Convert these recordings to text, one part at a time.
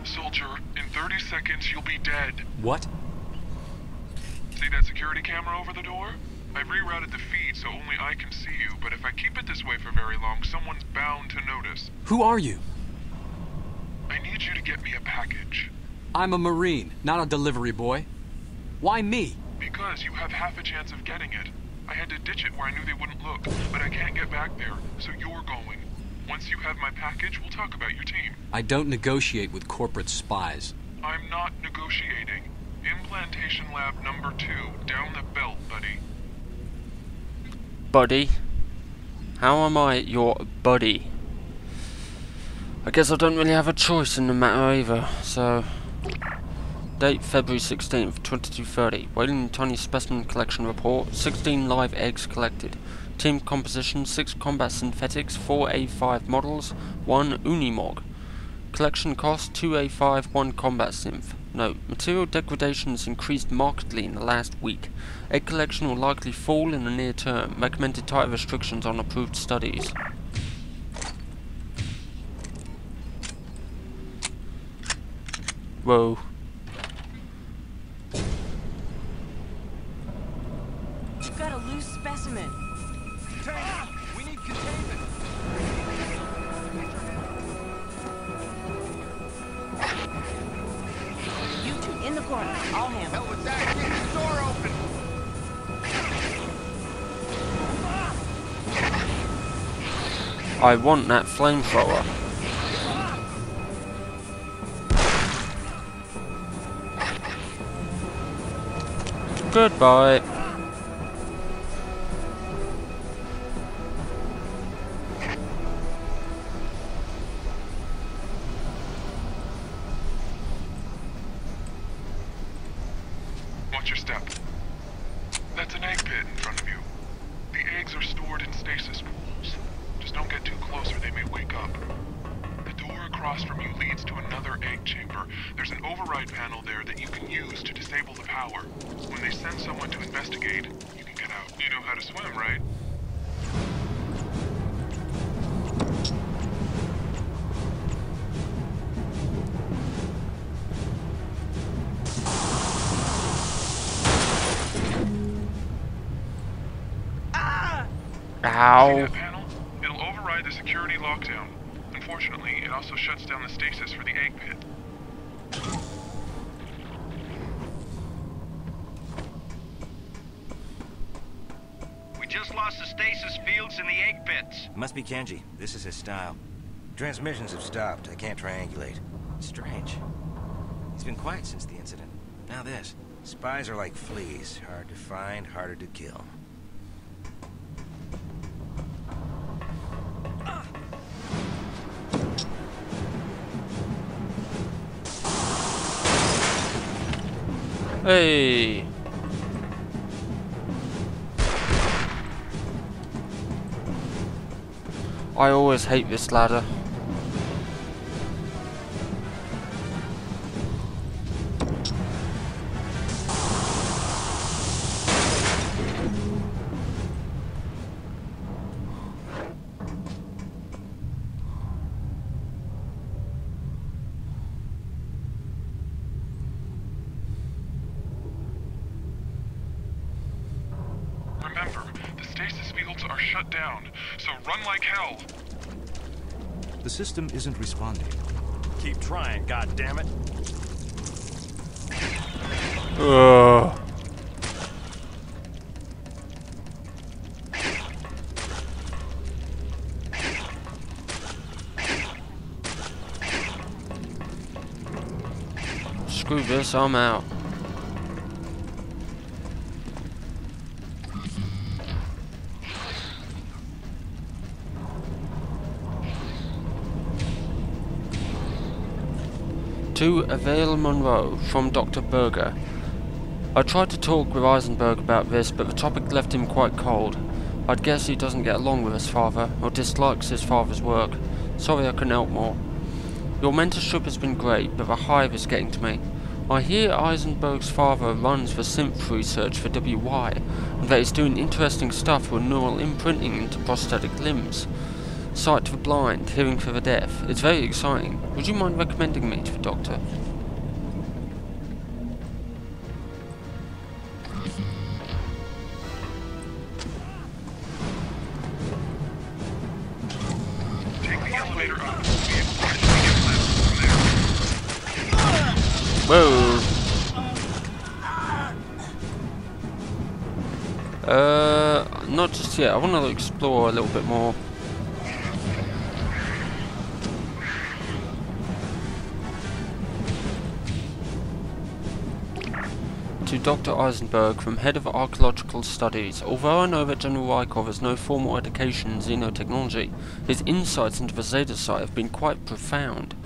Soldier, in 30 seconds you'll be dead. What? See that security camera over the door? I've rerouted the feed so only I can see you, but if I keep it this way for very long, someone's bound to notice. Who are you? I need you to get me a package. I'm a Marine, not a delivery boy. Why me? Because you have half a chance of getting it. I had to ditch it where I knew they wouldn't look, but I can't get back there, so you're going. Once you have my package, we'll talk about your team. I don't negotiate with corporate spies. I'm not negotiating. Implantation lab number 2, down the belt, buddy. Buddy? How am I your buddy? I guess I don't really have a choice in the matter either, so... Date February 16th, 2230. Whaling Tiny Specimen Collection Report. 16 live eggs collected. Team composition: 6 combat synthetics, 4 A5 models, 1 Unimog. Collection cost: 2 A5, 1 combat synth. Note: material degradation has increased markedly in the last week. Egg collection will likely fall in the near term. Recommended tighter restrictions on approved studies. Whoa. You've got a loose specimen. Containment! We need containment! You two in the corner. I'll handle Hell with that! Get the door open! I want that flamethrower. Goodbye. Watch your step. That's an egg pit in front of you. The eggs are stored in stasis pools. Just don't get too close or they may wake up. The door across from you leads to another egg chamber. There's an override panel there that you can use to disable the power. When they send someone to investigate, you can get out. You know how to swim, right? See Ow. that panel? It'll override the security lockdown. Unfortunately, it also shuts down the stasis for the egg pit. We just lost the stasis fields in the egg pits. Must be Kenji. This is his style. Transmissions have stopped. I can't triangulate. Strange. He's been quiet since the incident. Now this. Spies are like fleas. Hard to find, harder to kill. Hey. I always hate this ladder. Remember, the stasis fields are shut down, so run like hell. The system isn't responding. Keep trying, goddammit. Ugh. Screw this, I'm out. To Avail Monroe, from Dr. Berger. I tried to talk with Eisenberg about this, but the topic left him quite cold. I'd guess he doesn't get along with his father, or dislikes his father's work. Sorry I couldn't help more. Your mentorship has been great, but the hive is getting to me. I hear Eisenberg's father runs the synth research for WY, and that he's doing interesting stuff with neural imprinting into prosthetic limbs. Sight for the blind, hearing for the deaf. It's very exciting. Would you mind recommending me to the doctor? Take the elevator up. Be able to get left from there. Whoa! Not just yet. I want to explore a little bit more. To Dr. Eisenberg, from Head of Archaeological Studies. Although I know that General Rykov has no formal education in xenotechnology, his insights into the Zeta site have been quite profound.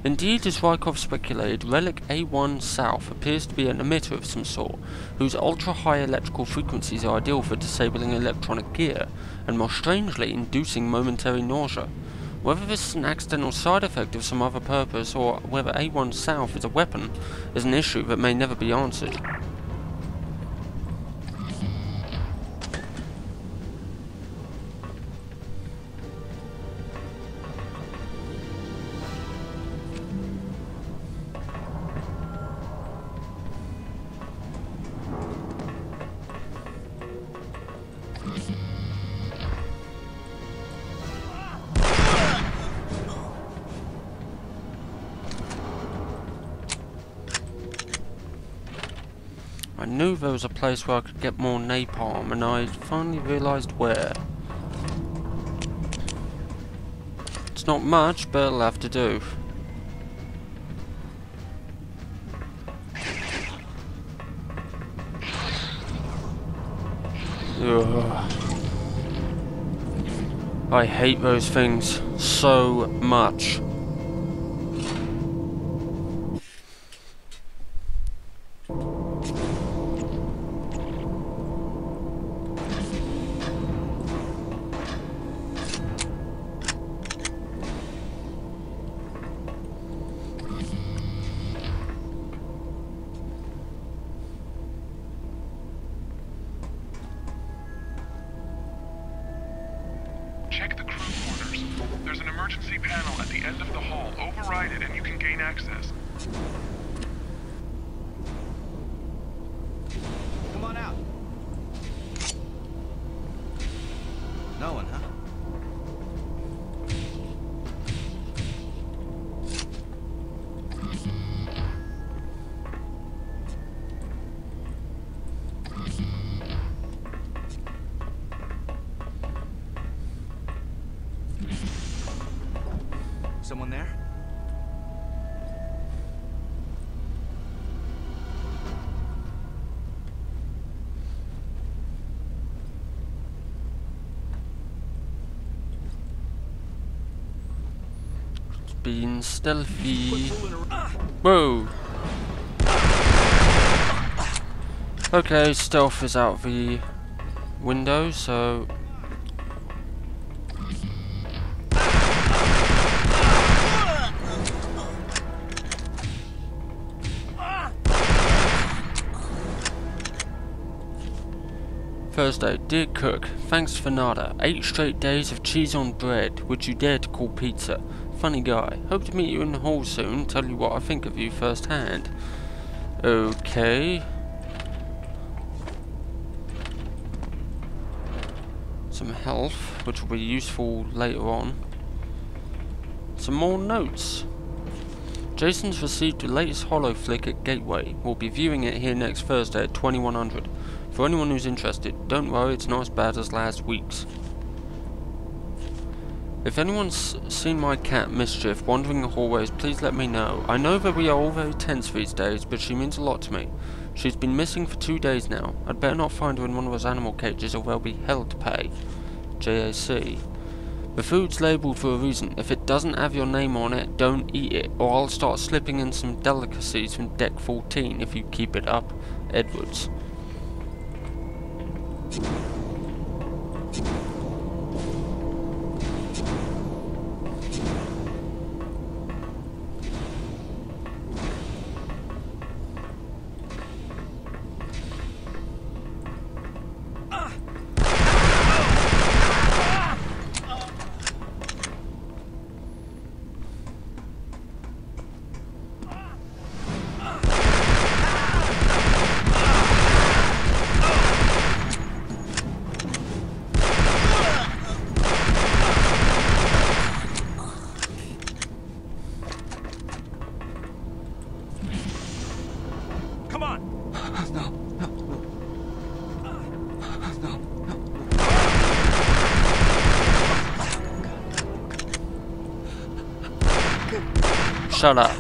Indeed, as Rykov speculated, Relic A1 South appears to be an emitter of some sort, whose ultra-high electrical frequencies are ideal for disabling electronic gear, and more strangely, inducing momentary nausea. Whether this is an accidental side effect of some other purpose, or whether A1 South is a weapon, is an issue that may never be answered. I knew there was a place where I could get more napalm, and I finally realised where. It's not much, but it'll have to do. Ugh. I hate those things so much. Check the crew quarters. There's an emergency panel at the end of the hall. Override it and you can gain access. Come on out. No one, huh? Someone there? Being stealthy. Whoa! Okay, stealth is out the window, so. Thursday, dear cook, thanks for nada. 8 straight days of cheese on bread, which you dare to call pizza. Funny guy. Hope to meet you in the hall soon, tell you what I think of you firsthand. Okay. Some health, which will be useful later on. Some more notes. Jason's received the latest holo flick at Gateway. We'll be viewing it here next Thursday at 2100. For anyone who's interested, don't worry, it's not as bad as last week's. If anyone's seen my cat Mischief wandering the hallways, please let me know. I know that we are all very tense these days, but she means a lot to me. She's been missing for 2 days now. I'd better not find her in one of those animal cages or there'll be hell to pay. JAC. The food's labelled for a reason. If it doesn't have your name on it, don't eat it, or I'll start slipping in some delicacies from Deck 14 if you keep it up. Edwards. Shut up.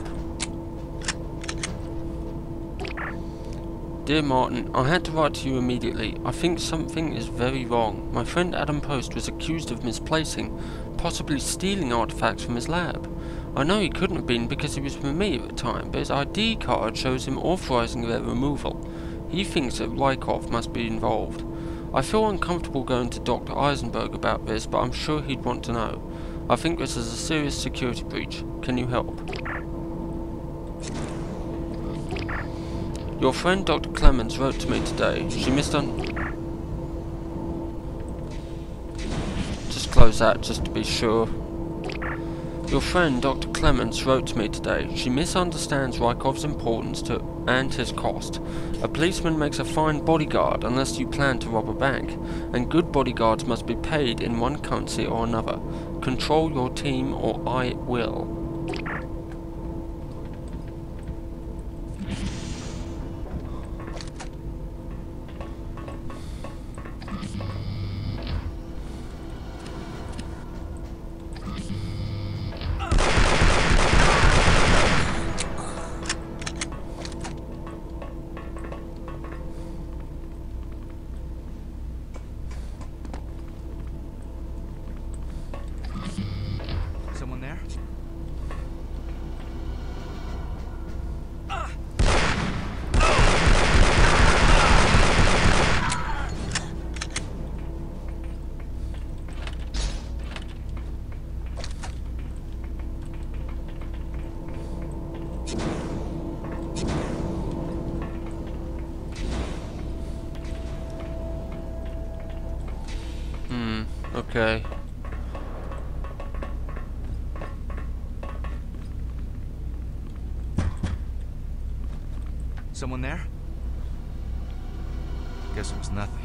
Dear Martin, I had to write to you immediately. I think something is very wrong. My friend Adam Post was accused of misplacing, possibly stealing artifacts from his lab. I know he couldn't have been because he was with me at the time, but his ID card shows him authorizing their removal. He thinks that Rykov must be involved. I feel uncomfortable going to Dr. Eisenberg about this, but I'm sure he'd want to know. I think this is a serious security breach. Can you help? Your friend Dr. Clemens wrote to me today. She Just close that, just to be sure. Your friend Dr. Clemens wrote to me today. She misunderstands Rykov's importance and his cost. A policeman makes a fine bodyguard unless you plan to rob a bank, and good bodyguards must be paid in one currency or another. Control your team or I will. Someone there? Okay. Someone there? Guess it was nothing.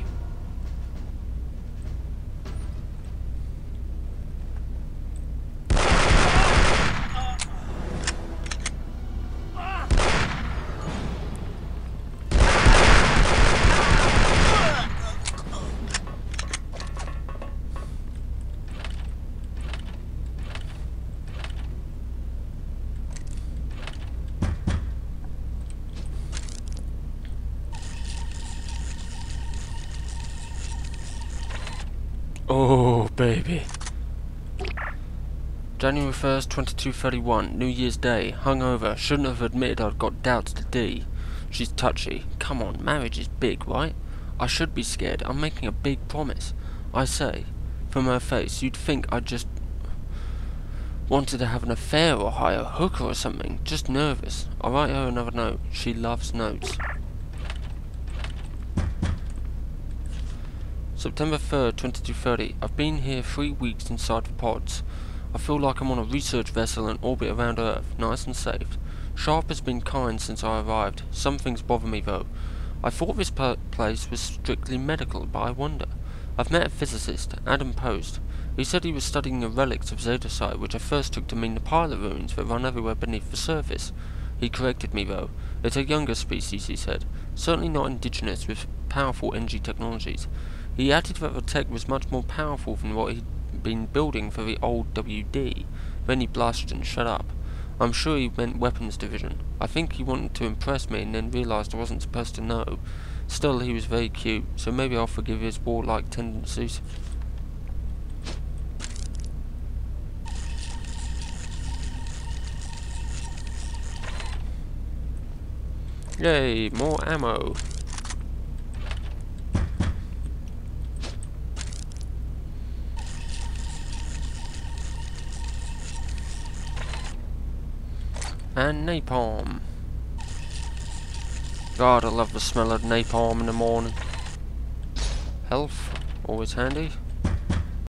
Oh, baby. January 1st, 2231, New Year's Day. Hungover. Shouldn't have admitted I'd got doubts to D. She's touchy. Come on, marriage is big, right? I should be scared. I'm making a big promise. I say, from her face, you'd think I just wanted to have an affair or hire a hooker or something. Just nervous. I'll write her another note. She loves notes. September 3rd, 2230. I've been here 3 weeks inside the pods. I feel like I'm on a research vessel in orbit around Earth, nice and safe. Sharp has been kind since I arrived. Some things bother me though. I thought this place was strictly medical, but I wonder. I've met a physicist, Adam Post. He said he was studying the relics of Zeta Psi, which I first took to mean the pilot ruins that run everywhere beneath the surface. He corrected me though. It's a younger species, he said. Certainly not indigenous with powerful energy technologies. He added that the tech was much more powerful than what he'd been building for the old WD. Then he blushed and shut up. I'm sure he meant weapons division. I think he wanted to impress me and then realised I wasn't supposed to know. Still, he was very cute, so maybe I'll forgive his warlike tendencies. Yay, more ammo. And napalm. God, I love the smell of napalm in the morning. Health, always handy.